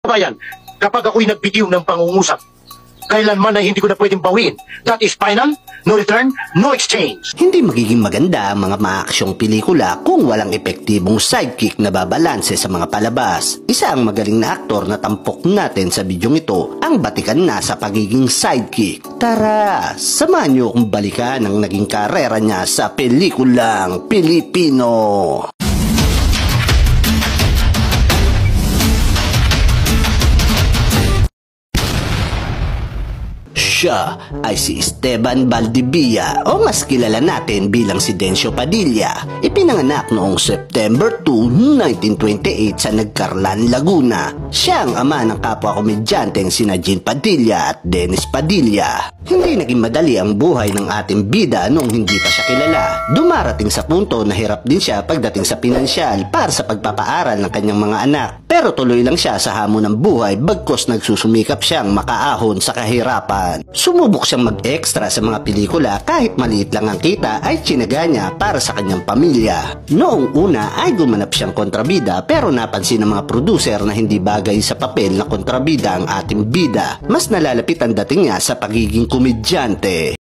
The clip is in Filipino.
Brian, kapag ako'y nagbitiw ng pangungusap, kailanman ay hindi ko na pwedeng bawiin. That is final, no return, no exchange. Hindi magiging maganda ang mga maaksyong pelikula kung walang epektibong sidekick na babalanse sa mga palabas. Isa ang magaling na aktor na tampok natin sa bidyong ito ang batikan na sa pagiging sidekick. Tara, samahan niyo akong balikan ang naging karera niya sa pelikulang Pilipino. Siya ay si Esteban Valdivia o mas kilala natin bilang si Dencio Padilla. Ipinanganak noong September 2, 1928 sa Nagcarlan, Laguna. Siya ang ama ng kapwa komedyanteng sina Jean Padilla at Dennis Padilla. Hindi naging madali ang buhay ng ating bida noong hindi pa siya kilala. Dumarating sa punto na hirap din siya pagdating sa pinansyal para sa pagpapaaral ng kanyang mga anak. Pero tuloy lang siya sa hamon ng buhay bagkos nagsusumikap siyang makaahon sa kahirapan. Sumubok siyang mag-extra sa mga pelikula kahit maliit lang ang kita ay tsinaga niya para sa kanyang pamilya. Noong una ay gumanap siyang kontrabida pero napansin ng mga producer na hindi bagay sa papel na kontrabida ang ating bida. Mas nalalapit ang dating niya sa pagiging komedyante.